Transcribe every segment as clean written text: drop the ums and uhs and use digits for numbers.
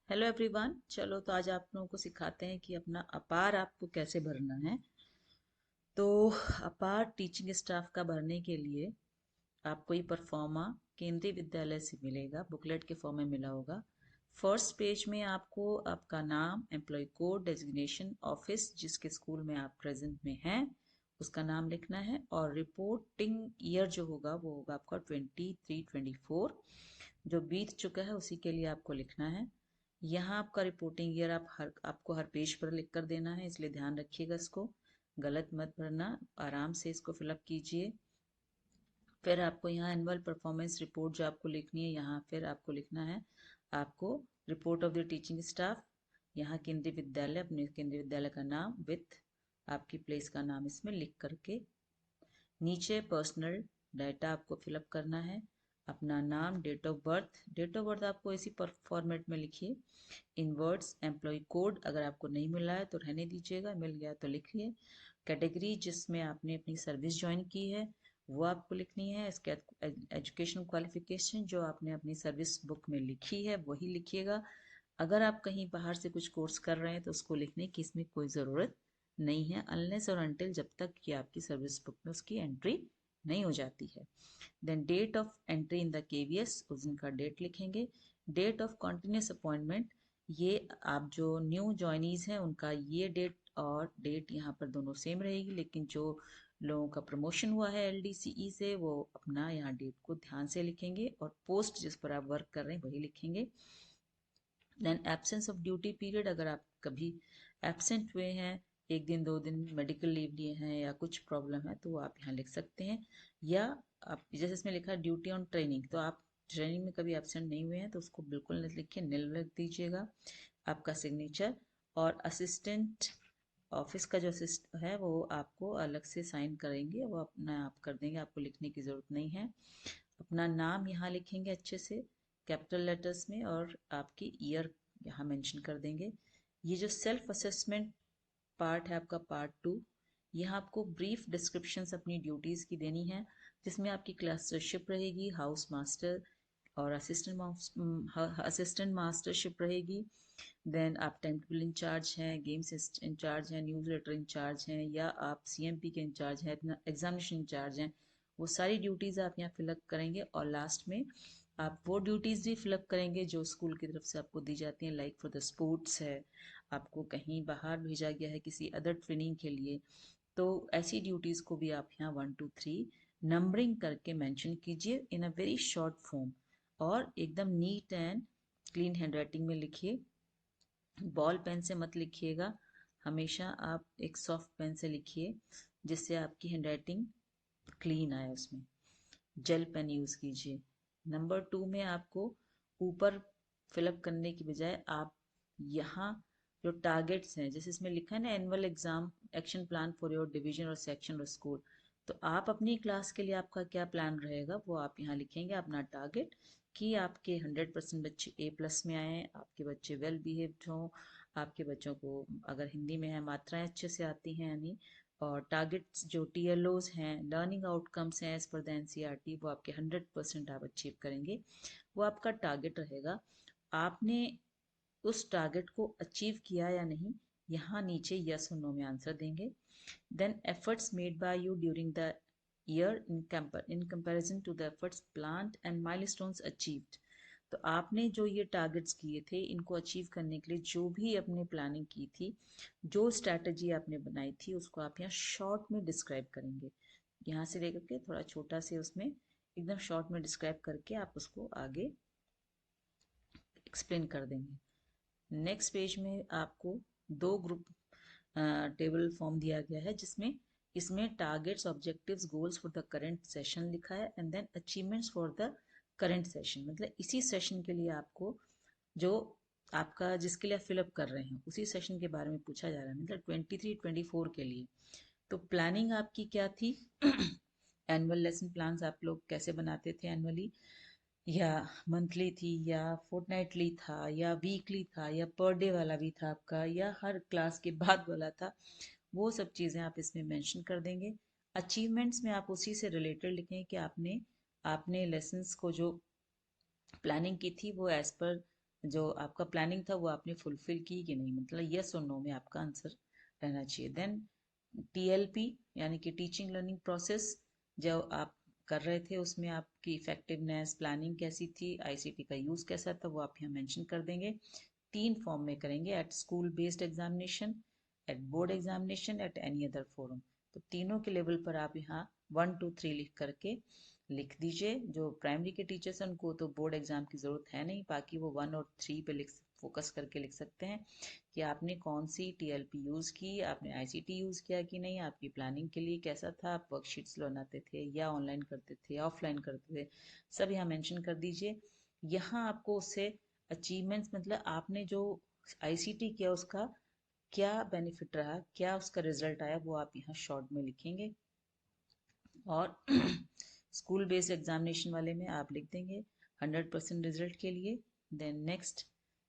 Hello everyone. चलो तो आज आप लोगों को सिखाते हैं कि अपना अपार आपको कैसे भरना है। तो अपार टीचिंग स्टाफ का भरने के लिए आपको ये परफॉर्मा केंद्रीय विद्यालय से मिलेगा, बुकलेट के फॉर्म में मिला होगा। फर्स्ट पेज में आपको आपका नाम, एम्प्लॉय कोड, डेजिग्नेशन, ऑफिस जिसके स्कूल में आप प्रेजेंट में हैं उसका नाम लिखना है, और रिपोर्टिंग ईयर जो होगा वो होगा आपका 23-24। जो बीत चुका है उसी के लिए आपको लिखना है। यहाँ आपका रिपोर्टिंग ईयर आपको हर पेज पर लिख कर देना है, इसलिए ध्यान रखिएगा, इसको गलत मत भरना, आराम से इसको फिलअप कीजिए। फिर आपको यहाँ एनुअल परफॉर्मेंस रिपोर्ट जो आपको लिखनी है, यहाँ फिर आपको लिखना है आपको report of the teaching staff. यहाँ केंद्रीय विद्यालय, अपने केंद्रीय विद्यालय का नाम विथ आपकी प्लेस का नाम इसमें लिख करके, नीचे पर्सनल डाटा आपको फिलअप करना है, अपना नाम, डेट ऑफ बर्थ आपको इसी फॉर्मेट में लिखिए। इन वर्ड्स एम्प्लॉय कोड अगर आपको नहीं मिला है तो रहने दीजिएगा, मिल गया तो लिखिए। कैटेगरी जिसमें आपने अपनी सर्विस ज्वाइन की है वो आपको लिखनी है। इसके एजुकेशन क्वालिफिकेशन जो आपने अपनी सर्विस बुक में लिखी है वही लिखिएगा। अगर आप कहीं बाहर से कुछ कोर्स कर रहे हैं तो उसको लिखने की इसमें कोई ज़रूरत नहीं है, अनलेस और अनटिल जब तक कि आपकी सर्विस बुक में उसकी एंट्री नहीं हो जाती है। Then date of entry in the KVS, उस दिन का डेट लिखेंगे। डेट ऑफ कॉन्टिन्यूस अपॉइंटमेंट, ये आप जो न्यू ज्वाइनीज हैं उनका ये डेट और डेट यहाँ पर दोनों सेम रहेगी, लेकिन जो लोगों का प्रमोशन हुआ है एलडीसीई से वो अपना यहाँ डेट को ध्यान से लिखेंगे, और पोस्ट जिस पर आप वर्क कर रहे हैं वही लिखेंगे। Then absence of duty period, अगर आप कभी एब्सेंट हुए हैं, एक दिन दो दिन मेडिकल लीव लिए हैं या कुछ प्रॉब्लम है तो वो आप यहाँ लिख सकते हैं। या आप जैसे इसमें लिखा है ड्यूटी ऑन ट्रेनिंग, तो आप ट्रेनिंग में कभी एब्सेंट नहीं हुए हैं तो उसको बिल्कुल नहीं लिखिए, निल लिख दीजिएगा। आपका सिग्नेचर और असिस्टेंट ऑफिस का जो असिस्ट है वो आपको अलग से साइन करेंगे, वो अपना आप कर देंगे, आपको लिखने की ज़रूरत नहीं है। अपना नाम यहाँ लिखेंगे अच्छे से कैपिटल लेटर्स में, और आपकी ईयर यहाँ मेंशन कर देंगे। ये जो सेल्फ असेसमेंट पार्ट है आपका पार्ट 2, यहाँ आपको ब्रीफ डिस्क्रिप्शंस अपनी ड्यूटीज़ की देनी है, जिसमें आपकी क्लासशिप रहेगी, हाउस मास्टर और असिस्टेंट मास्टरशिप रहेगी। देन आप टाइम टेबल इंचार्ज हैं, गेम्स इंचार्ज हैं, न्यूज़ लेटर इंचार्ज हैं, या आप सीएमपी के इंचार्ज हैं, एग्जामिनेशन इंचार्ज हैं। वो सारी ड्यूटीज़ आप यहाँ फिलअप करेंगे, और लास्ट में आप वो ड्यूटीज़ भी फिलअप करेंगे जो स्कूल की तरफ से आपको दी जाती हैं, लाइक फॉर द स्पोर्ट्स है, आपको कहीं बाहर भेजा गया है किसी अदर ट्रेनिंग के लिए, तो ऐसी ड्यूटीज़ को भी आप यहाँ 1 2 3 नंबरिंग करके मेंशन कीजिए इन अ वेरी शॉर्ट फॉर्म, और एकदम नीट एंड क्लीन हैंडराइटिंग में लिखिए। बॉल पेन से मत लिखिएगा, हमेशा आप एक सॉफ्ट पेन से लिखिए जिससे आपकी हैंडराइटिंग क्लीन आए उसमें। जेल पेन यूज़ कीजिए। नंबर 2 में आपको ऊपर फिलअप करने की बजाय आप यहाँ जो टारगेट्स हैं, जैसे इसमें लिखा है ना annual exam action plan for your division और सेक्शन और स्कूल, तो आप अपनी क्लास के लिए आपका क्या प्लान रहेगा वो आप यहाँ लिखेंगे अपना टारगेट, कि आपके 100% बच्चे A+ में आए, आपके बच्चे वेल बिहेव्ड हों, आपके बच्चों को अगर हिंदी में है मात्राएं अच्छे से आती हैं यानी, और टारगेट्स जो TLOs हैं, लर्निंग आउटकम्स हैं एज पर द NCERT, वो आपके 100% आप अचीव करेंगे, वो आपका टारगेट रहेगा। आपने उस टारगेट को अचीव किया या नहीं, यहाँ नीचे यस और नो में आंसर देंगे। Then efforts made by you during the year in comparison to the efforts planned and milestones achieved, तो आपने जो ये टारगेट्स किए थे इनको अचीव करने के लिए जो भी अपने प्लानिंग की थी, जो स्ट्रैटेजी आपने बनाई थी उसको आप यहाँ शॉर्ट में डिस्क्राइब करेंगे, यहाँ से लेकर के थोड़ा छोटा से उसमें एकदम शॉर्ट में डिस्क्राइब करके आप उसको आगे एक्सप्लेन कर देंगे। नेक्स्ट पेज में आपको दो ग्रुप टेबल फॉर्म दिया गया है, जिसमें इसमें targets, objectives, goals for the current session लिखा है, and then achievements for the current session, मतलब इसी सेशन के लिए आपको जो आपका जिसके लिए आप फिलअप कर रहे हैं उसी सेशन के बारे में पूछा जा रहा है, मतलब 23-24 के लिए। तो प्लानिंग आपकी क्या थी? एनुअल लेसन प्लान्स आप लोग कैसे बनाते थे एनुअली, या मंथली थी, या फोर्टनाइटली था, या वीकली था, या पर डे वाला भी था आपका, या हर क्लास के बाद वाला था, वो सब चीज़ें आप इसमें मेंशन कर देंगे। अचीवमेंट्स में आप उसी से रिलेटेड लिखें कि आपने आपने लेसन्स को जो प्लानिंग की थी वो एज पर जो आपका प्लानिंग था वो आपने फुलफिल की कि नहीं, मतलब यस और नो में आपका आंसर रहना चाहिए। देन टीएलपी यानी कि टीचिंग लर्निंग प्रोसेस, जो आप कर रहे थे उसमें आपकी इफेक्टिवनेस, प्लानिंग कैसी थी, आईसीटी का यूज कैसा था, वो आप यहाँ मेंशन कर देंगे। 3 फॉर्म में करेंगे, at school based examination, at board examination, at any other forum. तो तीनों के लेवल पर आप यहाँ 1 2 3 लिख करके लिख दीजिए। जो प्राइमरी के टीचर्स हैं उनको तो बोर्ड एग्जाम की जरूरत है नहीं, बाकी वो 1 और 3 पे लिख फोकस करके लिख सकते हैं कि आपने कौन सी टीएलपी यूज की, आपने आईसीटी यूज किया कि नहीं, आपकी प्लानिंग के लिए कैसा था, आप वर्कशीट्स बनाते थे या ऑनलाइन करते थे या ऑफलाइन करते थे, सब यहाँ मेंशन कर दीजिए। यहाँ आपको उससे अचीवमेंट्स, मतलब आपने जो आईसीटी किया उसका क्या बेनिफिट रहा, क्या उसका रिजल्ट आया, वो आप यहाँ शॉर्ट में लिखेंगे। और स्कूल बेस्ड एग्जामिनेशन वाले में आप लिख देंगे 100% रिजल्ट के लिए। देन नेक्स्ट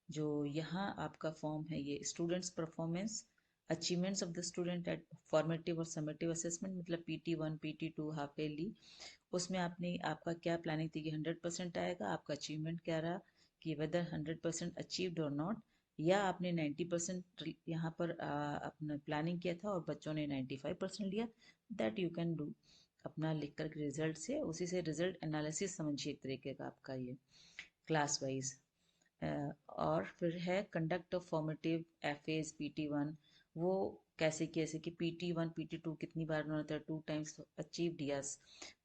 जो यहाँ आपका फॉर्म है, ये students performance, achievements of the student at formative और समेटिव असेसमेंट, मतलब PT1 PT2 हाफ ईयरली, उसमें आपने आपका क्या प्लानिंग थी कि 100% आएगा, आपका अचीवमेंट क्या रहा कि वेदर 100% अचीव्ड और नॉट, या आपने 90% यहाँ पर अपना प्लानिंग किया था और बच्चों ने 95% लिया। दैट यू कैन डू अपना लिख कर रिजल्ट से, उसी से रिजल्ट एनालिसिस समझिए एक तरीके का आपका ये क्लास वाइज। और फिर है कंडक्ट ऑफ फॉर्मेटिव एफएज PT1, वो कैसे कैसे कि PT1 PT2 कितनी बार उन्होंने 2 times achieved, yes.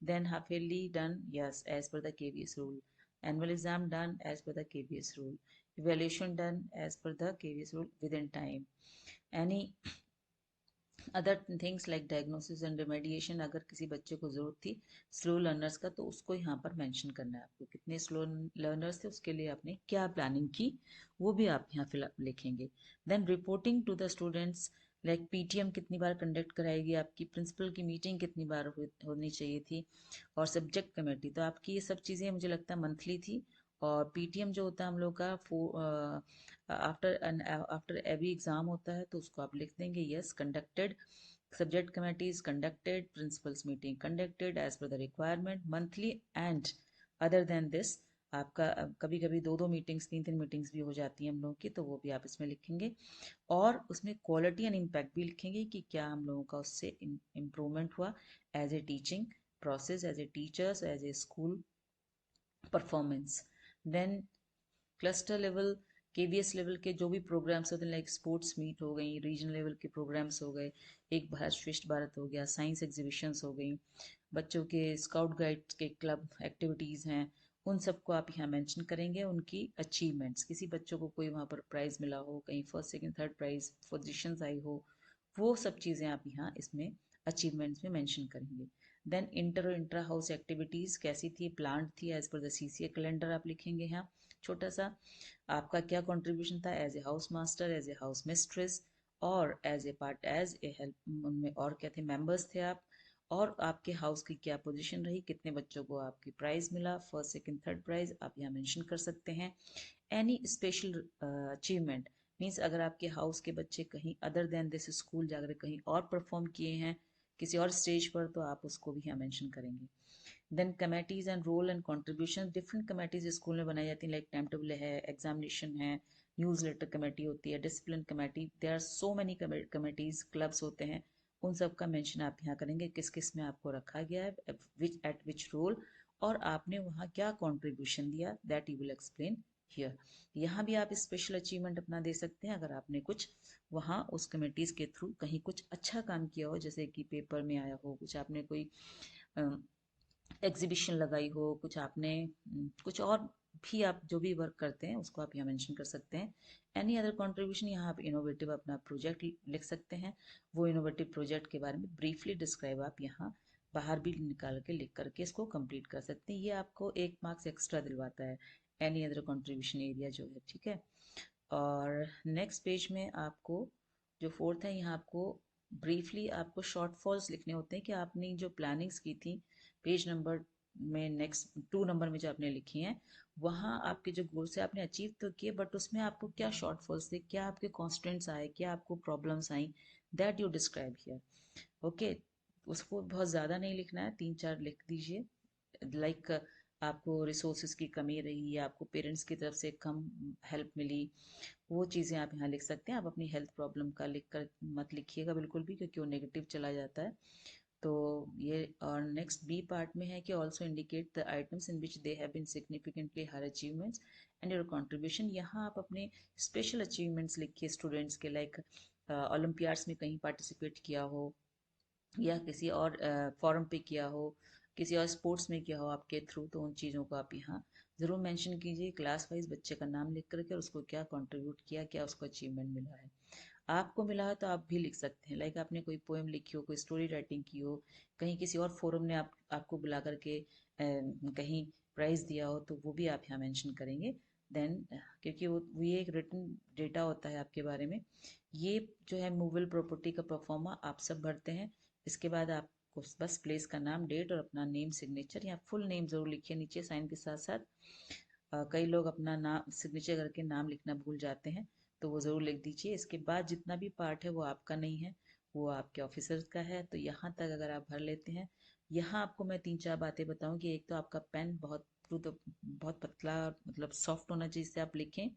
Then half yearly done, yes as per the KVS rule. Annual exam done as per the KVS rule. Evaluation done as per the KVS rule within time. Any other things like diagnosis and remediation, अगर किसी बच्चे को जरूरत थी slow learners का, तो उसको यहाँ पर मेंशन करना है आपको, कितने स्लो लर्नर्स थे उसके लिए आपने क्या प्लानिंग की, वो भी आप यहाँ फिल लिखेंगे। Then reporting to the students, like PTM कितनी बार कंडक्ट कराएगी आपकी, प्रिंसिपल की मीटिंग कितनी बार होनी चाहिए थी, और सब्जेक्ट कमेटी, तो आपकी ये सब चीज़ें मुझे लगता है मंथली थी। और पीटीएम जो होता है हम लोग का आफ्टर एवरी एग्जाम होता है, तो उसको आप लिख देंगे yes conducted, subject committees conducted, principals meeting conducted as per the requirement monthly, and other than this आपका कभी कभी 2 2 मीटिंग्स 3 3 मीटिंग्स भी हो जाती हैं हम लोगों की, तो वो भी आप इसमें लिखेंगे। और उसमें क्वालिटी एंड इम्पैक्ट भी लिखेंगे कि क्या हम लोगों का उससे इम्प्रूवमेंट हुआ as a teaching process, as a teachers, as a school performance. Then cluster level, KVS level के जो भी प्रोग्राम्स होते हैं, लाइक स्पोर्ट्स मीट हो गई, रीजनल लेवल के प्रोग्राम्स हो गए, एक भारत श्रेष्ठ भारत हो गया, साइंस एग्जीबिशंस हो गई, बच्चों के स्काउट गाइड के क्लब एक्टिविटीज़ हैं, उन सबको आप यहाँ मेंशन करेंगे, उनकी अचीवमेंट्स, किसी बच्चों को कोई वहाँ पर प्राइज मिला हो, कहीं first second third prize positions आई हो, वो सब चीज़ें आप यहाँ इसमें अचीवमेंट्स में मेंशन करेंगे। देन इंटर और इंट्रा हाउस एक्टिविटीज़ कैसी थी, प्लान थी as per the CCA calendar आप लिखेंगे यहाँ छोटा सा। आपका क्या कंट्रीब्यूशन था as a house master, as a house mistress, और as a part as a help, उनमें और क्या थे, मेंबर्स थे आप, और आपके हाउस की क्या पोजीशन रही, कितने बच्चों को आपकी प्राइज मिला, फर्स्ट सेकंड थर्ड प्राइज आप यहाँ मेंशन कर सकते हैं। एनी स्पेशल अचीवमेंट मीन्स अगर आपके हाउस के बच्चे कहीं अदर देन दिस स्कूल जाकर कहीं और परफॉर्म किए हैं किसी और स्टेज पर, तो आप उसको भी यहाँ मेंशन करेंगे। Then committees and role and contribution, different committees school में बनाई जाती हैं, लाइक टाइम टेबल है, एग्जामिनेशन है, न्यूज लेटर कमेटी होती है, discipline committee, there are so many committees, clubs होते हैं, उन सब का मेंशन आप यहाँ करेंगे, किस किस में आपको रखा गया है, विच एट विच रोल, और आपने वहाँ क्या कॉन्ट्रीब्यूशन दिया, that you will explain here. यहाँ भी आप स्पेशल अचीवमेंट अपना दे सकते हैं अगर आपने कुछ वहाँ उस कमेटीज के थ्रू कहीं कुछ अच्छा काम किया हो, जैसे कि पेपर में आया हो, कुछ आपने कोई एग्जीबिशन लगाई हो, कुछ आपने कुछ और भी, आप जो भी वर्क करते हैं उसको आप यहाँ मेंशन कर सकते हैं। एनी अदर कंट्रीब्यूशन, यहाँ आप इनोवेटिव अपना प्रोजेक्ट लिख सकते हैं, वो इनोवेटिव प्रोजेक्ट के बारे में ब्रीफली डिस्क्राइब आप यहाँ बाहर भी निकाल के लिख करके इसको कंप्लीट कर सकते हैं, ये आपको 1 मार्क्स एक्स्ट्रा दिलवाता है एनी अदर कंट्रीब्यूशन एरिया जो है, ठीक है। और नेक्स्ट पेज में आपको जो फोर्थ है, यहाँ आपको ब्रीफली आपको शॉर्ट फॉल्स लिखने होते हैं कि आपने जो प्लानिंग्स की थी पेज नंबर में, नेक्स्ट 2 नंबर में जो आपने लिखी हैं, वहाँ आपके जो गोल्स है आपने अचीव तो किए, बट उसमें आपको क्या शॉर्ट फॉल्स थे, क्या आपके कॉन्स्टेंट्स आए, क्या आपको problems I, that you describe here, okay. उसको बहुत ज़्यादा नहीं लिखना है, 3 4 लिख दीजिए, लाइक आपको रिसोर्सेज की कमी रही या आपको पेरेंट्स की तरफ से कम हेल्प मिली, वो चीज़ें आप यहाँ लिख सकते हैं। आप अपनी हेल्थ प्रॉब्लम का लिख कर मत लिखिएगा बिल्कुल भी, क्योंकि वो नेगेटिव चला जाता है। तो ये और नेक्स्ट बी पार्ट में है कि also indicate the items in which they have been significantly higher achievements and your contribution. यहाँ आप अपने स्पेशल अचीवमेंट्स लिखिए स्टूडेंट्स के, लाइक ओलंपियाड्स में कहीं पार्टिसिपेट किया हो या किसी और फॉरम पे किया हो, किसी और स्पोर्ट्स में किया हो आपके थ्रू, तो उन चीज़ों को आप यहाँ ज़रूर मेंशन कीजिए। क्लास वाइज बच्चे का नाम लिख करके और उसको क्या कंट्रीब्यूट किया, क्या उसको अचीवमेंट मिला है। आपको मिला है तो आप भी लिख सकते हैं, लाइक आपने कोई पोएम लिखी हो, कोई स्टोरी राइटिंग की हो, कहीं किसी और फोरम ने आपको बुला करके कहीं प्राइज दिया हो, तो वो भी आप यहाँ मेंशन करेंगे। देन क्योंकि वो ये एक रिटन डेटा होता है आपके बारे में। ये जो है मूवेबल प्रॉपर्टी का परफॉर्मा आप सब भरते हैं। इसके बाद आपको बस प्लेस का नाम, डेट और अपना नेम, सिग्नेचर या फुल नेम जरूर लिखिए नीचे साइन के साथ साथ। कई लोग अपना नाम सिग्नेचर करके नाम लिखना भूल जाते हैं, तो वो ज़रूर लिख दीजिए। इसके बाद जितना भी पार्ट है वो आपका नहीं है, वो आपके ऑफिसर्स का है। तो यहाँ तक अगर आप भर लेते हैं, यहाँ आपको मैं तीन चार बातें बताऊं कि एक तो आपका पेन बहुत पतला, मतलब सॉफ्ट होना चाहिए, जिससे आप लिखें।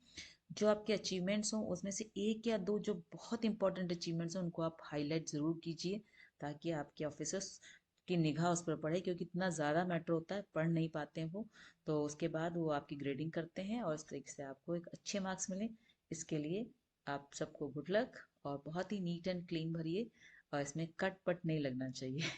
जो आपके अचीवमेंट्स हों उसमें से एक या दो जो बहुत इंपॉर्टेंट अचीवमेंट्स हैं उनको आप हाईलाइट ज़रूर कीजिए, ताकि आपके ऑफिसर्स की निगाह उस पर पड़े, क्योंकि इतना ज़्यादा मैटर होता है, पढ़ नहीं पाते हैं वो। तो उसके बाद वो आपकी ग्रेडिंग करते हैं और इस तरीके से आपको एक अच्छे मार्क्स मिले। इसके लिए आप सबको गुड लक, और बहुत ही नीट एंड क्लीन भरिए, और इसमें कट पट नहीं लगना चाहिए।